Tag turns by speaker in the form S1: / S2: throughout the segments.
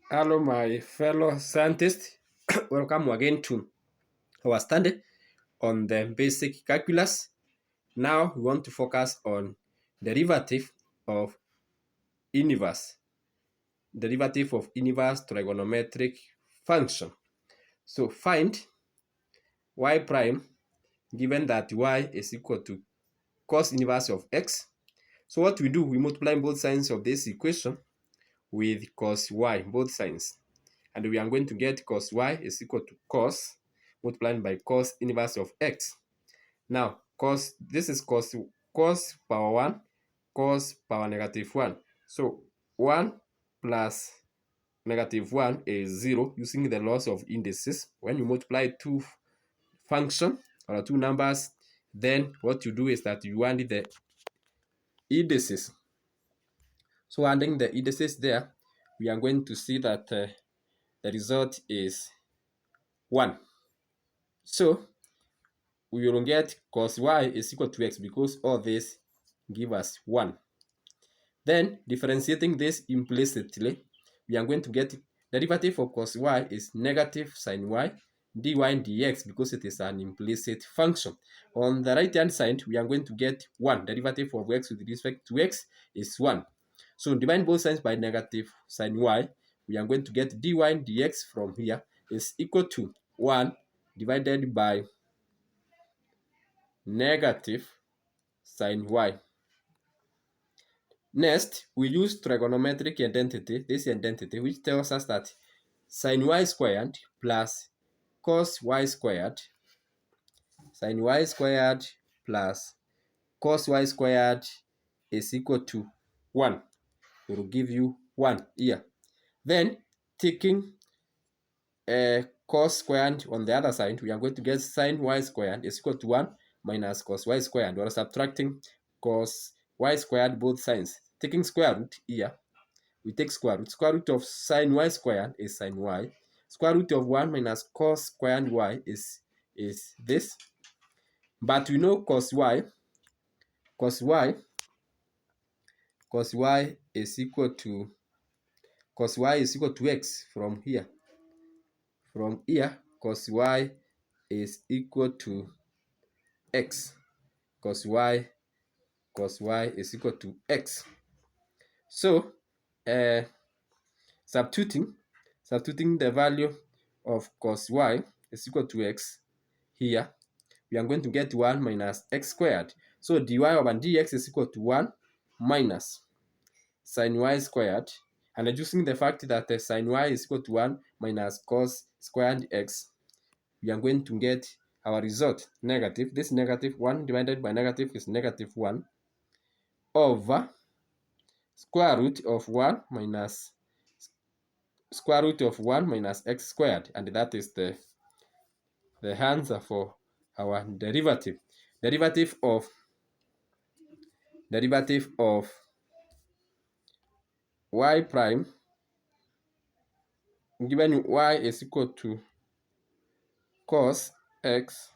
S1: Hello, my fellow scientists. Welcome again to our study on the basic calculus. Now we want to focus on derivative of inverse, derivative of inverse trigonometric function. So find y prime given that y is equal to cos inverse of x. So what we do, we multiply both sides of this equation with cos y, both sides. And we are going to get cos y is equal to cos multiplied by cos inverse of x. Now, this is cos power 1, cos power negative 1. So 1 plus negative 1 is 0 using the laws of indices. When you multiply two functions or two numbers, then what you do is that you add the indices. So adding the indices there, we are going to see that the result is 1. So we will get cos y is equal to x because all this give us 1. Then differentiating this implicitly, we are going to get derivative of cos y is negative sin y dy dx because it is an implicit function. On the right hand side, we are going to get 1. Derivative of x with respect to x is 1. So divide both sides by negative sin y. We are going to get dy dx from here is equal to 1 divided by negative sin y. Next, we use trigonometric identity, this identity, which tells us that sin y squared plus cos y squared, sin y squared plus cos y squared is equal to 1. It will give you 1 here. Then, taking cos squared on the other side, we are going to get sin y squared is equal to 1 minus cos y squared. We are subtracting cos y squared both sides. Taking square root here, we take square root. Square root of sin y squared is sin y. Square root of 1 minus cos squared y is this. But we know cos y is equal to x from here. From here, cos y is equal to x. Cos y is equal to x. So, substituting the value of cos y is equal to x here, we are going to get 1 minus x squared. So dy over dx is equal to 1 minus sin y squared. And using the fact that sin y is equal to 1 minus cos squared x, we are going to get our result negative. This negative 1 divided by negative is negative 1 over square root of 1 minus x squared, and that is the answer for our derivative. Derivative of y prime given y is equal to cos x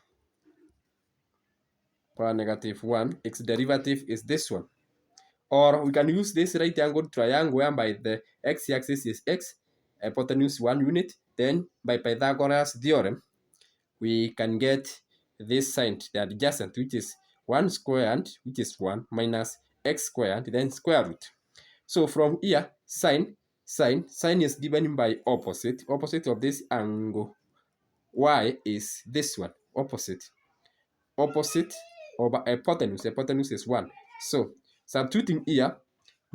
S1: power negative 1, its derivative is this one. Or we can use this right angle triangle whereby the x-axis is x, hypotenuse 1 unit. Then by Pythagoras theorem, we can get this side, the adjacent, which is 1 squared, which is 1 minus x squared, then square root. So from here, sine is given by opposite of this angle. Y is this one, opposite over hypotenuse is 1. So substituting here,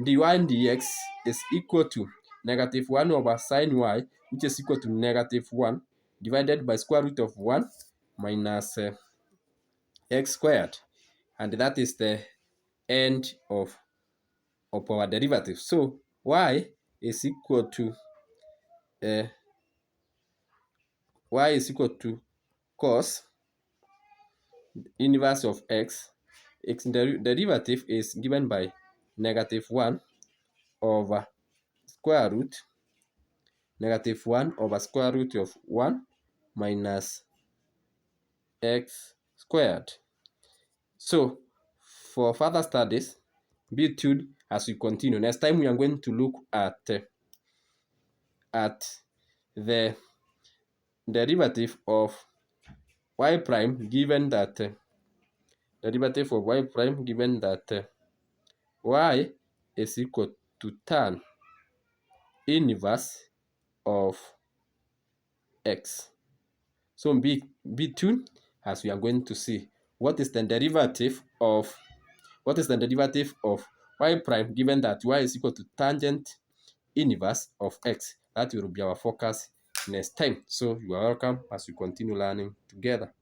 S1: dy dx is equal to negative 1 over sine y, which is equal to negative 1 divided by square root of 1 minus x squared. And that is the end of our derivative. So y is equal to cos inverse of x. Its derivative is given by negative 1 over square root of 1 minus x squared. So for further studies, be tuned as we continue. Next time we are going to look at at the derivative of y prime given that y is equal to tan inverse of x. So in B2, as we are going to see, what is the derivative of y prime given that y is equal to tangent inverse of x? That will be our focus next time. So you are welcome as we continue learning together.